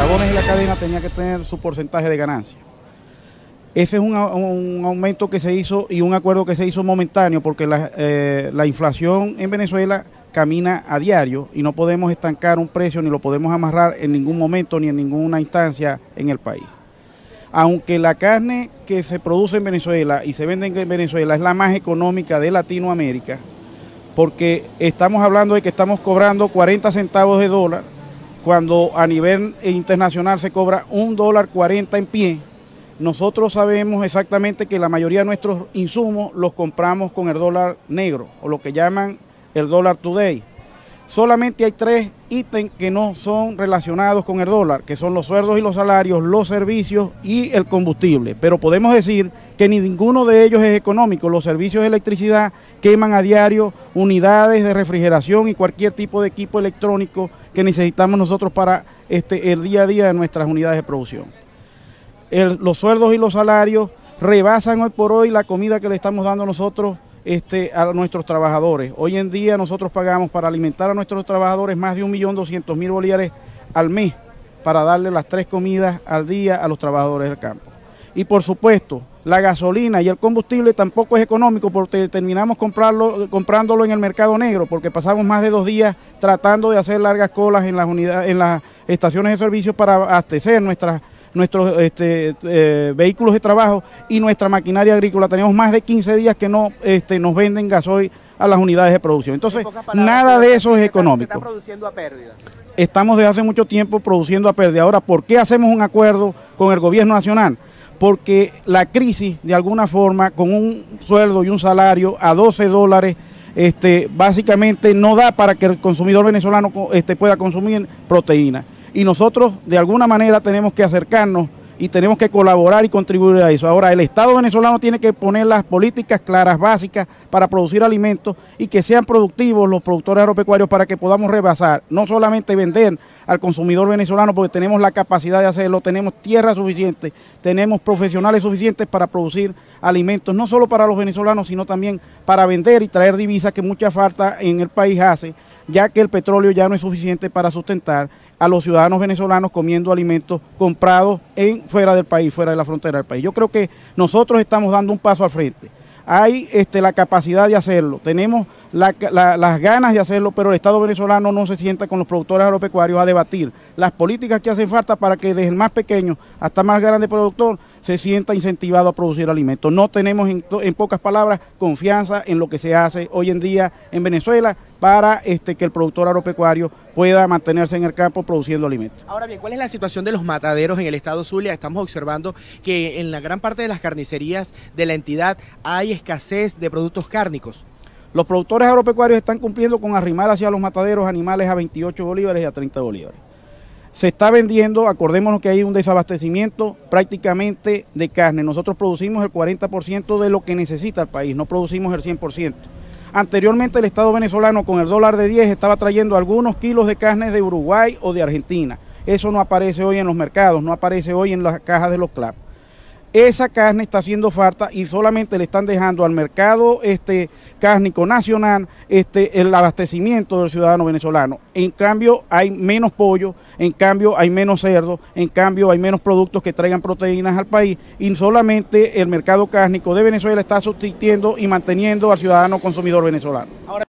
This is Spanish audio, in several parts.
eslabones de la cadena tenían que tener su porcentaje de ganancia. Ese es un aumento que se hizo y un acuerdo que se hizo momentáneo porque la inflación en Venezuela camina a diario y no podemos estancar un precio ni lo podemos amarrar en ningún momento ni en ninguna instancia en el país. Aunque la carne que se produce en Venezuela y se vende en Venezuela es la más económica de Latinoamérica, porque estamos hablando de que estamos cobrando 40 centavos de dólar, cuando a nivel internacional se cobra $1.40 en pie. Nosotros sabemos exactamente que la mayoría de nuestros insumos los compramos con el dólar negro, o lo que llaman el dólar today. Solamente hay 3 ítems que no son relacionados con el dólar, que son los sueldos y los salarios, los servicios y el combustible. Pero podemos decir que ni ninguno de ellos es económico. Los servicios de electricidad queman a diario unidades de refrigeración y cualquier tipo de equipo electrónico que necesitamos nosotros para el día a día de nuestras unidades de producción. Los sueldos y los salarios rebasan hoy por hoy la comida que le estamos dando nosotros a nuestros trabajadores. Hoy en día nosotros pagamos para alimentar a nuestros trabajadores más de 1.200.000 bolívares al mes para darle las 3 comidas al día a los trabajadores del campo. Y por supuesto, la gasolina y el combustible tampoco es económico porque terminamos comprándolo en el mercado negro porque pasamos más de 2 días tratando de hacer largas colas en las estaciones de servicio para abastecer nuestros vehículos de trabajo y nuestra maquinaria agrícola. Tenemos más de 15 días que no nos venden gasoil a las unidades de producción. Entonces, nada de eso es económico. ¿Se está produciendo a pérdida? Estamos desde hace mucho tiempo produciendo a pérdida. Ahora, ¿por qué hacemos un acuerdo con el gobierno nacional? Porque la crisis, de alguna forma, con un sueldo y un salario a $12, básicamente no da para que el consumidor venezolano pueda consumir proteína. Y nosotros de alguna manera tenemos que acercarnos y tenemos que colaborar y contribuir a eso. Ahora, el Estado venezolano tiene que poner las políticas claras, básicas, para producir alimentos y que sean productivos los productores agropecuarios para que podamos rebasar, no solamente vender al consumidor venezolano, porque tenemos la capacidad de hacerlo, tenemos tierra suficiente, tenemos profesionales suficientes para producir alimentos, no solo para los venezolanos, sino también para vender y traer divisas que mucha falta en el país hace, ya que el petróleo ya no es suficiente para sustentar a los ciudadanos venezolanos comiendo alimentos comprados fuera del país, fuera de la frontera del país. Yo creo que nosotros estamos dando un paso al frente. Hay la capacidad de hacerlo, tenemos las ganas de hacerlo, pero el Estado venezolano no se sienta con los productores agropecuarios a debatir las políticas que hacen falta para que desde el más pequeño hasta el más grande productor se sienta incentivado a producir alimentos. No tenemos, en pocas palabras, confianza en lo que se hace hoy en día en Venezuela para que el productor agropecuario pueda mantenerse en el campo produciendo alimentos. Ahora bien, ¿cuál es la situación de los mataderos en el estado Zulia? Estamos observando que en la gran parte de las carnicerías de la entidad hay escasez de productos cárnicos. Los productores agropecuarios están cumpliendo con arrimar hacia los mataderos animales a 28 bolívares y a 30 bolívares. Se está vendiendo, acordémonos que hay un desabastecimiento prácticamente de carne. Nosotros producimos el 40% de lo que necesita el país, no producimos el 100%. Anteriormente el Estado venezolano con el dólar de 10 estaba trayendo algunos kilos de carne de Uruguay o de Argentina. Eso no aparece hoy en los mercados, no aparece hoy en las cajas de los CLAP. Esa carne está haciendo falta y solamente le están dejando al mercado cárnico nacional el abastecimiento del ciudadano venezolano. En cambio hay menos pollo, en cambio hay menos cerdo, en cambio hay menos productos que traigan proteínas al país y solamente el mercado cárnico de Venezuela está sustituyendo y manteniendo al ciudadano consumidor venezolano. Ahora,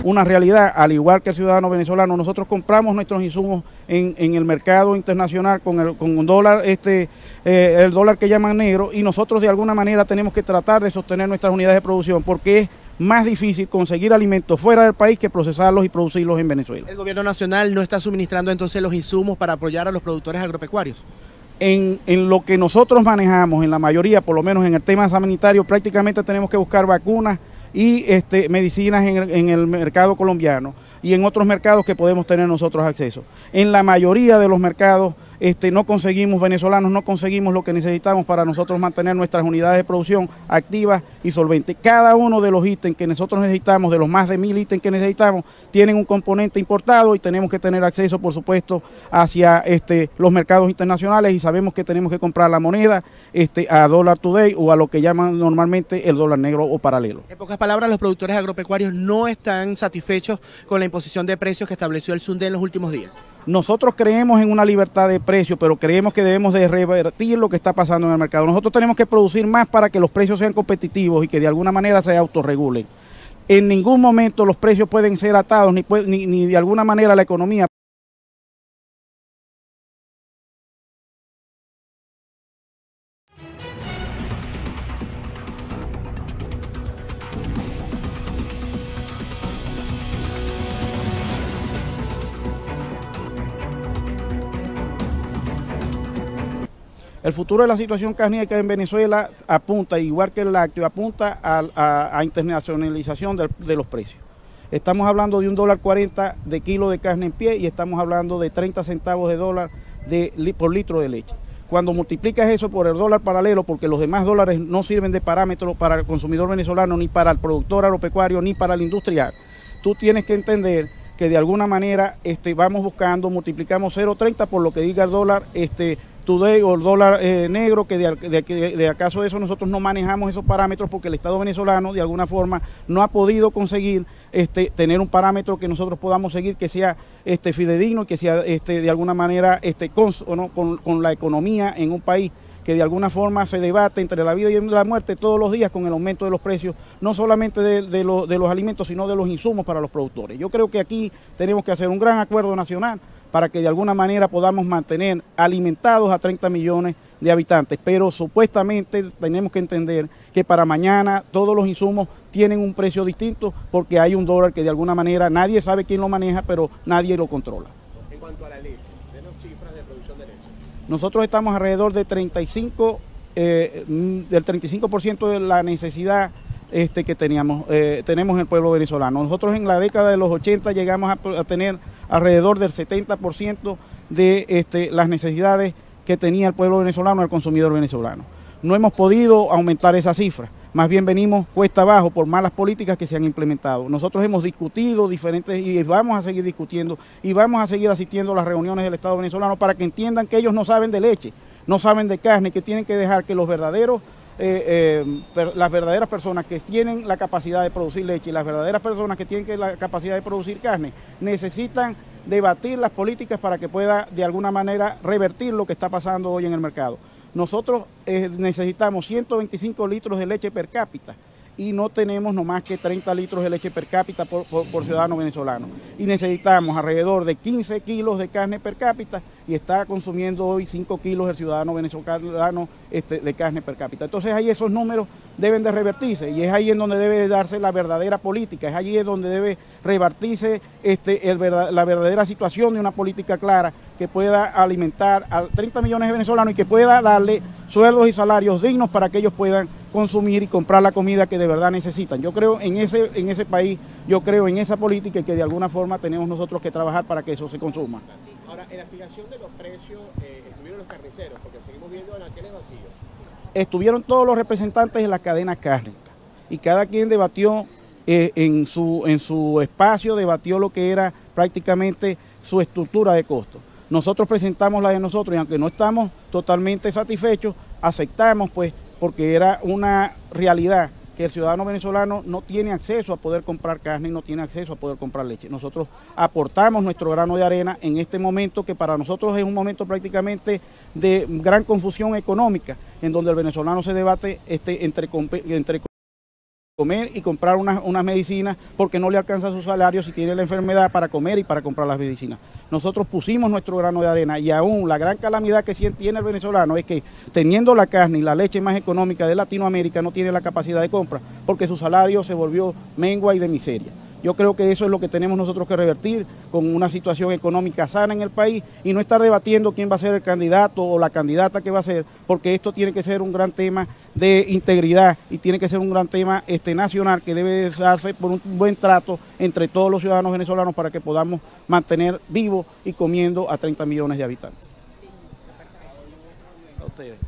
una realidad, al igual que el ciudadano venezolano, nosotros compramos nuestros insumos en el mercado internacional con un dólar, el dólar que llaman negro, y nosotros de alguna manera tenemos que tratar de sostener nuestras unidades de producción porque es más difícil conseguir alimentos fuera del país que procesarlos y producirlos en Venezuela. ¿El gobierno nacional no está suministrando entonces los insumos para apoyar a los productores agropecuarios? En lo que nosotros manejamos, en la mayoría, por lo menos en el tema sanitario, prácticamente tenemos que buscar vacunas y medicinas en el mercado colombiano y en otros mercados que podemos tener nosotros acceso. En la mayoría de los mercados no conseguimos, venezolanos no conseguimos lo que necesitamos para nosotros mantener nuestras unidades de producción activas y solventes. Cada uno de los ítems que nosotros necesitamos, de los más de 1000 ítems que necesitamos, tienen un componente importado y tenemos que tener acceso, por supuesto, hacia los mercados internacionales, y sabemos que tenemos que comprar la moneda a dólar today o a lo que llaman normalmente el dólar negro o paralelo. En pocas palabras, los productores agropecuarios no están satisfechos con la imposición de precios que estableció el SUNDE en los últimos días. Nosotros creemos en una libertad de precios, pero creemos que debemos de revertir lo que está pasando en el mercado. Nosotros tenemos que producir más para que los precios sean competitivos y que de alguna manera se autorregulen. En ningún momento los precios pueden ser atados, ni de alguna manera la economía. El futuro de la situación cárnica en Venezuela apunta, igual que el lácteo, apunta a internacionalización de los precios. Estamos hablando de $1.40 de kilo de carne en pie y estamos hablando de 30 centavos de dólar por litro de leche. Cuando multiplicas eso por el dólar paralelo, porque los demás dólares no sirven de parámetro para el consumidor venezolano, ni para el productor agropecuario, ni para el industrial, tú tienes que entender que de alguna manera vamos buscando, multiplicamos 0.30 por lo que diga el dólar today o el dólar negro, que de acaso de eso nosotros no manejamos esos parámetros porque el Estado venezolano de alguna forma no ha podido conseguir tener un parámetro que nosotros podamos seguir, que sea fidedigno y que sea de alguna manera con la economía en un país que de alguna forma se debate entre la vida y la muerte todos los días con el aumento de los precios, no solamente de los alimentos, sino de los insumos para los productores. Yo creo que aquí tenemos que hacer un gran acuerdo nacional para que de alguna manera podamos mantener alimentados a 30 millones de habitantes, pero supuestamente tenemos que entender que para mañana todos los insumos tienen un precio distinto porque hay un dólar que de alguna manera nadie sabe quién lo maneja, pero nadie lo controla. En cuanto a la leche, denos cifras de producción de leche. Nosotros estamos alrededor de del 35% de la necesidad que tenemos en el pueblo venezolano. Nosotros en la década de los 80 llegamos a tener alrededor del 70% de las necesidades que tenía el pueblo venezolano, el consumidor venezolano. No hemos podido aumentar esa cifra, más bien venimos cuesta abajo por malas políticas que se han implementado. Nosotros hemos discutido diferentes y vamos a seguir discutiendo y vamos a seguir asistiendo a las reuniones del Estado venezolano para que entiendan que ellos no saben de leche, no saben de carne, que tienen que dejar que las verdaderas personas que tienen la capacidad de producir leche y las verdaderas personas que tienen la capacidad de producir carne necesitan debatir las políticas para que pueda de alguna manera revertir lo que está pasando hoy en el mercado. Nosotros necesitamos 125 litros de leche per cápita y no tenemos nomás que 30 litros de leche per cápita por ciudadano venezolano. Y necesitamos alrededor de 15 kilos de carne per cápita y está consumiendo hoy 5 kilos el ciudadano venezolano de carne per cápita. Entonces ahí esos números deben de revertirse y es ahí en donde debe darse la verdadera política, es allí en donde debe revertirse la verdadera situación de una política clara que pueda alimentar a 30 millones de venezolanos y que pueda darle sueldos y salarios dignos para que ellos puedan consumir y comprar la comida que de verdad necesitan. Yo creo en ese país, yo creo en esa política y que de alguna forma tenemos nosotros que trabajar para que eso se consuma. Ahora, en la fijación de los precios estuvieron los carniceros, porque seguimos viendo anaqueles vacíos. Estuvieron todos los representantes de la cadena cárnica y cada quien debatió en su espacio, debatió lo que era prácticamente su estructura de costos. Nosotros presentamos la de nosotros y aunque no estamos totalmente satisfechos, aceptamos pues porque era una realidad que el ciudadano venezolano no tiene acceso a poder comprar carne y no tiene acceso a poder comprar leche. Nosotros aportamos nuestro grano de arena en este momento que para nosotros es un momento prácticamente de gran confusión económica, en donde el venezolano se debate entre comer y comprar unas medicinas porque no le alcanza su salario si tiene la enfermedad para comer y para comprar las medicinas. Nosotros pusimos nuestro grano de arena y aún la gran calamidad que tiene el venezolano es que teniendo la carne y la leche más económica de Latinoamérica no tiene la capacidad de compra porque su salario se volvió mengua y de miseria. Yo creo que eso es lo que tenemos nosotros que revertir con una situación económica sana en el país y no estar debatiendo quién va a ser el candidato o la candidata que va a ser, porque esto tiene que ser un gran tema de integridad y tiene que ser un gran tema nacional que debe darse por un buen trato entre todos los ciudadanos venezolanos para que podamos mantener vivos y comiendo a 30 millones de habitantes. ustedes.